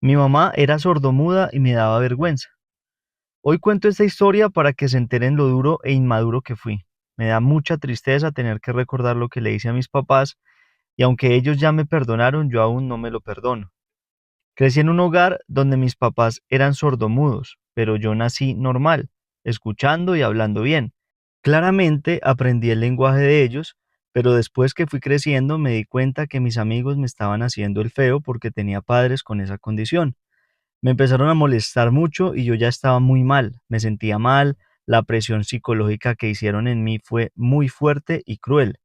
Mi mamá era sordomuda y me daba vergüenza. Hoy cuento esta historia para que se enteren lo duro e inmaduro que fui. Me da mucha tristeza tener que recordar lo que le hice a mis papás y aunque ellos ya me perdonaron, yo aún no me lo perdono. Crecí en un hogar donde mis papás eran sordomudos, pero yo nací normal, escuchando y hablando bien. Claramente aprendí el lenguaje de ellos, pero después que fui creciendo me di cuenta que mis amigos me estaban haciendo el feo porque tenía padres con esa condición. Me empezaron a molestar mucho y yo ya estaba muy mal, me sentía mal, la presión psicológica que hicieron en mí fue muy fuerte y cruel.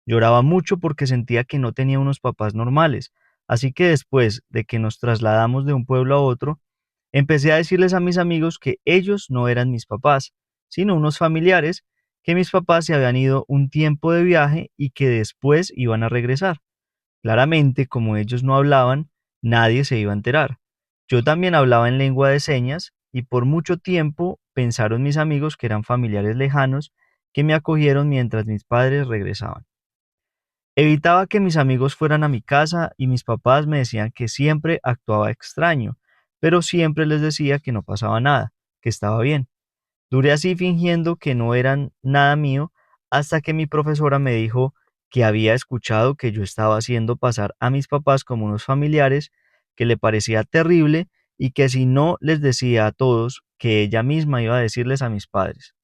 Lloraba mucho porque sentía que no tenía unos papás normales, así que después de que nos trasladamos de un pueblo a otro, empecé a decirles a mis amigos que ellos no eran mis papás, sino unos familiares, que mis papás se habían ido un tiempo de viaje y que después iban a regresar. Claramente, como ellos no hablaban, nadie se iba a enterar. Yo también hablaba en lengua de señas y por mucho tiempo pensaron mis amigos que eran familiares lejanos que me acogieron mientras mis padres regresaban. Evitaba que mis amigos fueran a mi casa y mis papás me decían que siempre actuaba extraño, pero siempre les decía que no pasaba nada, que estaba bien. Duré así fingiendo que no eran nada mío hasta que mi profesora me dijo que había escuchado que yo estaba haciendo pasar a mis papás como unos familiares, que le parecía terrible y que si no les decía a todos que ella misma iba a decirles a mis padres,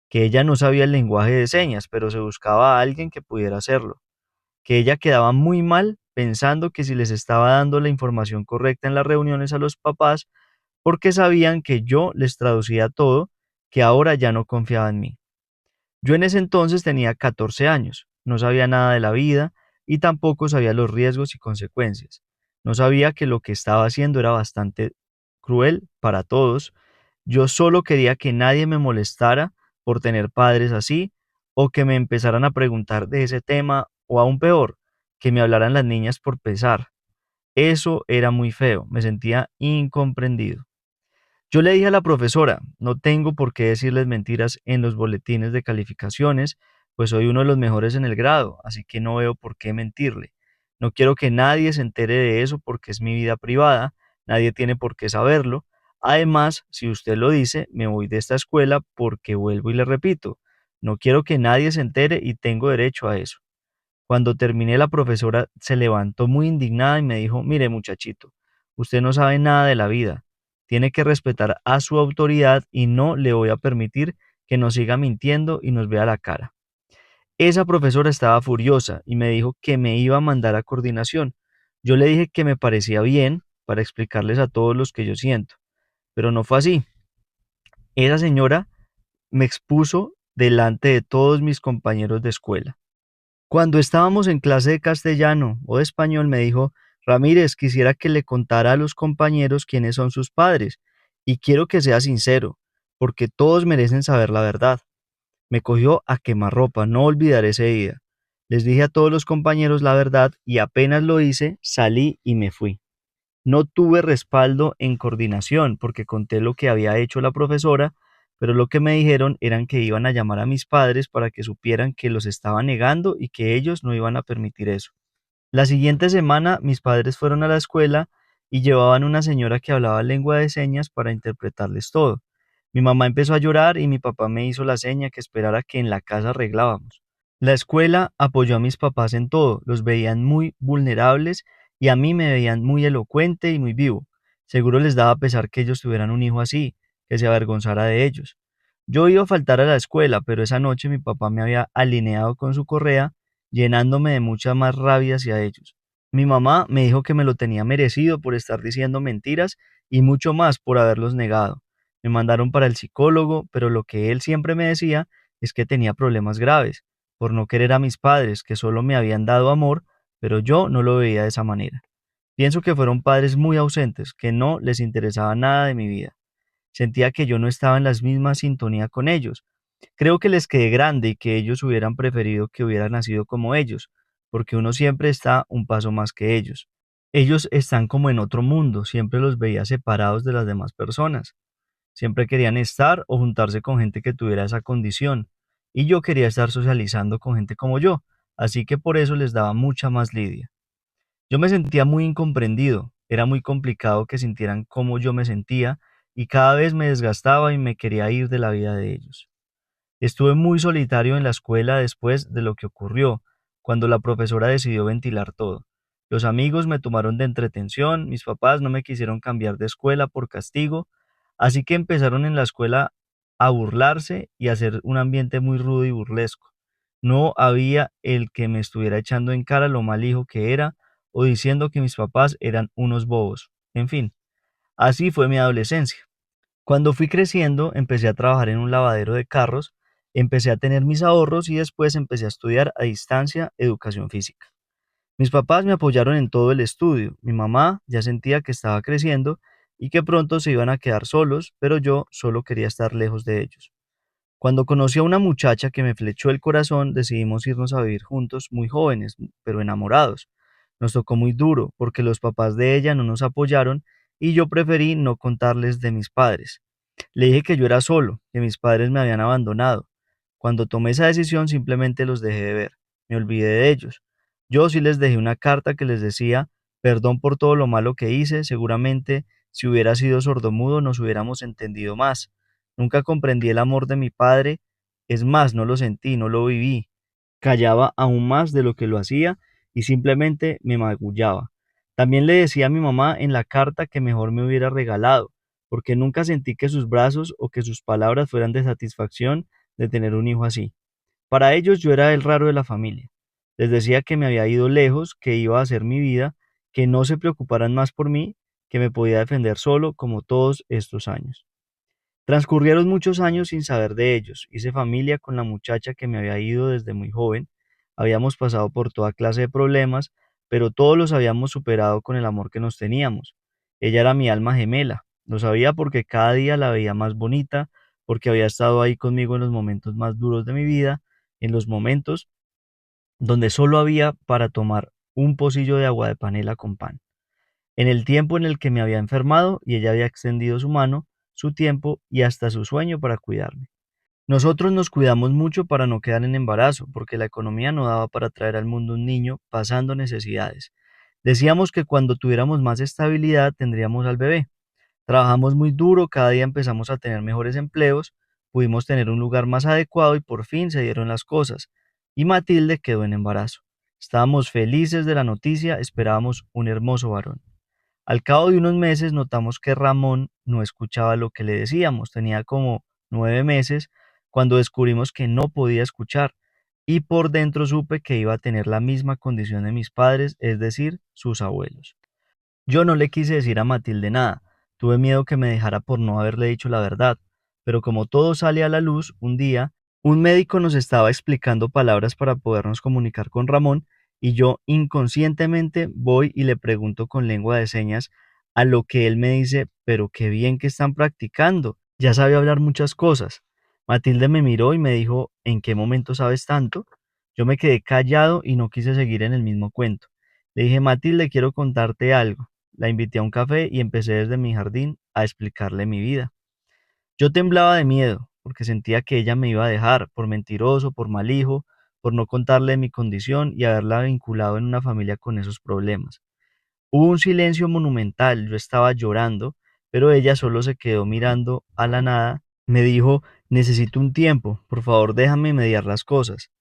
que ella no sabía el lenguaje de señas, pero se buscaba a alguien que pudiera hacerlo, que ella quedaba muy mal pensando que si les estaba dando la información correcta en las reuniones a los papás, porque sabían que yo les traducía todo, que ahora ya no confiaba en mí. Yo en ese entonces tenía 14 años, no sabía nada de la vida y tampoco sabía los riesgos y consecuencias. No sabía que lo que estaba haciendo era bastante cruel para todos. Yo solo quería que nadie me molestara por tener padres así o que me empezaran a preguntar de ese tema o aún peor, que me hablaran las niñas por pesar. Eso era muy feo, me sentía incomprendido. Yo le dije a la profesora, no tengo por qué decirles mentiras en los boletines de calificaciones, pues soy uno de los mejores en el grado, así que no veo por qué mentirle. No quiero que nadie se entere de eso porque es mi vida privada, nadie tiene por qué saberlo. Además, si usted lo dice, me voy de esta escuela porque vuelvo y le repito, no quiero que nadie se entere y tengo derecho a eso. Cuando terminé, la profesora se levantó muy indignada y me dijo, mire muchachito, usted no sabe nada de la vida, tiene que respetar a su autoridad y no le voy a permitir que nos siga mintiendo y nos vea la cara. Esa profesora estaba furiosa y me dijo que me iba a mandar a coordinación. Yo le dije que me parecía bien para explicarles a todos los que yo siento, pero no fue así. Esa señora me expuso delante de todos mis compañeros de escuela. Cuando estábamos en clase de castellano o de español, me dijo, Ramírez, quisiera que le contara a los compañeros quiénes son sus padres, y quiero que sea sincero, porque todos merecen saber la verdad. Me cogió a quemarropa, no olvidaré ese día. Les dije a todos los compañeros la verdad y apenas lo hice, salí y me fui. No tuve respaldo en coordinación porque conté lo que había hecho la profesora, pero lo que me dijeron eran que iban a llamar a mis padres para que supieran que los estaba negando y que ellos no iban a permitir eso. La siguiente semana mis padres fueron a la escuela y llevaban una señora que hablaba lengua de señas para interpretarles todo. Mi mamá empezó a llorar y mi papá me hizo la seña que esperara que en la casa arreglábamos. La escuela apoyó a mis papás en todo, los veían muy vulnerables y a mí me veían muy elocuente y muy vivo. Seguro les daba pesar que ellos tuvieran un hijo así, que se avergonzara de ellos. Yo iba a faltar a la escuela, pero esa noche mi papá me había alineado con su correa, llenándome de mucha más rabia hacia ellos. Mi mamá me dijo que me lo tenía merecido por estar diciendo mentiras y mucho más por haberlos negado. Me mandaron para el psicólogo, pero lo que él siempre me decía es que tenía problemas graves, por no querer a mis padres, que solo me habían dado amor, pero yo no lo veía de esa manera. Pienso que fueron padres muy ausentes, que no les interesaba nada de mi vida. Sentía que yo no estaba en la misma sintonía con ellos. Creo que les quedé grande y que ellos hubieran preferido que hubiera nacido como ellos, porque uno siempre está un paso más que ellos. Ellos están como en otro mundo, siempre los veía separados de las demás personas. Siempre querían estar o juntarse con gente que tuviera esa condición, y yo quería estar socializando con gente como yo, así que por eso les daba mucha más lidia. Yo me sentía muy incomprendido, Era muy complicado que sintieran cómo yo me sentía y cada vez me desgastaba y me quería ir de la vida de ellos. Estuve muy solitario en la escuela después de lo que ocurrió, cuando la profesora decidió ventilar todo. Los amigos me tomaron de entretención, mis papás no me quisieron cambiar de escuela por castigo, así que empezaron en la escuela a burlarse y a hacer un ambiente muy rudo y burlesco. No había el que me estuviera echando en cara lo mal hijo que era o diciendo que mis papás eran unos bobos. En fin, así fue mi adolescencia. Cuando fui creciendo, empecé a trabajar en un lavadero de carros, empecé a tener mis ahorros y después empecé a estudiar a distancia educación física. Mis papás me apoyaron en todo el estudio. Mi mamá ya sentía que estaba creciendo y que pronto se iban a quedar solos, pero yo solo quería estar lejos de ellos. Cuando conocí a una muchacha que me flechó el corazón, decidimos irnos a vivir juntos muy jóvenes, pero enamorados. Nos tocó muy duro porque los papás de ella no nos apoyaron y yo preferí no contarles de mis padres. Le dije que yo era solo, que mis padres me habían abandonado. Cuando tomé esa decisión simplemente los dejé de ver, me olvidé de ellos. Yo sí les dejé una carta que les decía, perdón por todo lo malo que hice, seguramente si hubiera sido sordomudo nos hubiéramos entendido más. Nunca comprendí el amor de mi padre, es más, no lo sentí, no lo viví. Callaba aún más de lo que lo hacía y simplemente me magullaba. También le decía a mi mamá en la carta que mejor me hubiera regalado, porque nunca sentí que sus brazos o que sus palabras fueran de satisfacción de tener un hijo así. Para ellos yo era el raro de la familia. Les decía que me había ido lejos, que iba a hacer mi vida, que no se preocuparan más por mí, que me podía defender solo como todos estos años. Transcurrieron muchos años sin saber de ellos. Hice familia con la muchacha que me había ido desde muy joven. Habíamos pasado por toda clase de problemas, pero todos los habíamos superado con el amor que nos teníamos. Ella era mi alma gemela. Lo sabía porque cada día la veía más bonita, porque había estado ahí conmigo en los momentos más duros de mi vida, en los momentos donde solo había para tomar un pocillo de agua de panela con pan. En el tiempo en el que me había enfermado y ella había extendido su mano, su tiempo y hasta su sueño para cuidarme. Nosotros nos cuidamos mucho para no quedar en embarazo, porque la economía no daba para traer al mundo un niño pasando necesidades. Decíamos que cuando tuviéramos más estabilidad tendríamos al bebé. Trabajamos muy duro, cada día empezamos a tener mejores empleos, pudimos tener un lugar más adecuado y por fin se dieron las cosas. Y Matilde quedó en embarazo. Estábamos felices de la noticia, esperábamos un hermoso varón. Al cabo de unos meses notamos que Ramón no escuchaba lo que le decíamos. Tenía como 9 meses cuando descubrimos que no podía escuchar y por dentro supe que iba a tener la misma condición de mis padres, es decir, sus abuelos. Yo no le quise decir a Matilde nada. Tuve miedo que me dejara por no haberle dicho la verdad. Pero como todo sale a la luz, un día, un médico nos estaba explicando palabras para podernos comunicar con Ramón y yo inconscientemente voy y le pregunto con lengua de señas, a lo que él me dice, pero qué bien que están practicando. Ya sabe hablar muchas cosas. Matilde me miró y me dijo, ¿en qué momento sabes tanto? Yo me quedé callado y no quise seguir en el mismo cuento. Le dije, Matilde, quiero contarte algo. La invité a un café y empecé desde mi jardín a explicarle mi vida. Yo temblaba de miedo, porque sentía que ella me iba a dejar, por mentiroso, por mal hijo, por no contarle mi condición y haberla vinculado en una familia con esos problemas. Hubo un silencio monumental, yo estaba llorando, pero ella solo se quedó mirando a la nada. Me dijo, necesito un tiempo, por favor déjame mediar las cosas.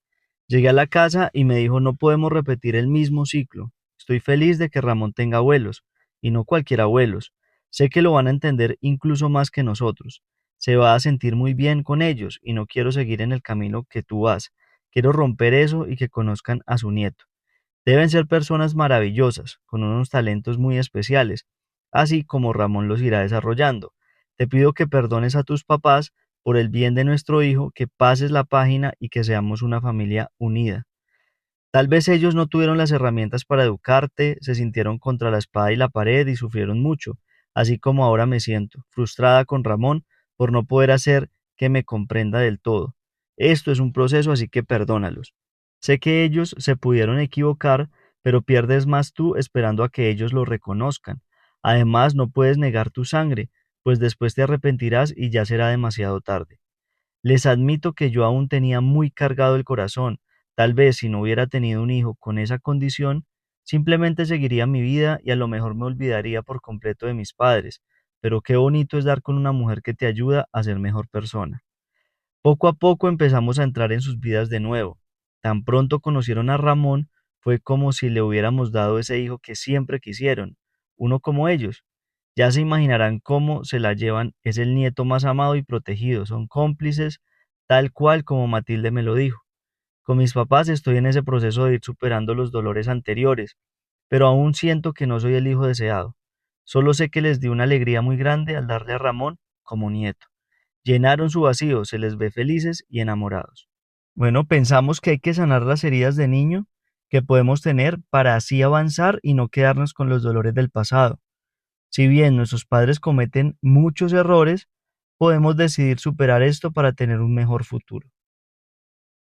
Llegué a la casa y me dijo, no podemos repetir el mismo ciclo. Estoy feliz de que Ramón tenga abuelos, y no cualquier abuelos. Sé que lo van a entender incluso más que nosotros. Se va a sentir muy bien con ellos y no quiero seguir en el camino que tú vas. Quiero romper eso y que conozcan a su nieto. Deben ser personas maravillosas, con unos talentos muy especiales, así como Ramón los irá desarrollando. Te pido que perdones a tus papás por el bien de nuestro hijo, que pases la página y que seamos una familia unida. Tal vez ellos no tuvieron las herramientas para educarte, se sintieron contra la espada y la pared y sufrieron mucho, así como ahora me siento, frustrada con Ramón por no poder hacer que me comprenda del todo. Esto es un proceso, así que perdónalos. Sé que ellos se pudieron equivocar, pero pierdes más tú esperando a que ellos lo reconozcan. Además, no puedes negar tu sangre, pues después te arrepentirás y ya será demasiado tarde. Les admito que yo aún tenía muy cargado el corazón. Tal vez si no hubiera tenido un hijo con esa condición, Simplemente seguiría mi vida y a lo mejor me olvidaría por completo de mis padres, pero qué bonito es dar con una mujer que te ayuda a ser mejor persona. Poco a poco empezamos a entrar en sus vidas de nuevo. Tan pronto conocieron a Ramón, fue como si le hubiéramos dado ese hijo que siempre quisieron, uno como ellos. Ya se imaginarán cómo se la llevan, es el nieto más amado y protegido, son cómplices, tal cual como Matilde me lo dijo. Con mis papás estoy en ese proceso de ir superando los dolores anteriores, pero aún siento que no soy el hijo deseado. Solo sé que les di una alegría muy grande al darle a Ramón como nieto. Llenaron su vacío, se les ve felices y enamorados. Bueno, pensamos que hay que sanar las heridas de niño que podemos tener para así avanzar y no quedarnos con los dolores del pasado. Si bien nuestros padres cometen muchos errores, podemos decidir superar esto para tener un mejor futuro.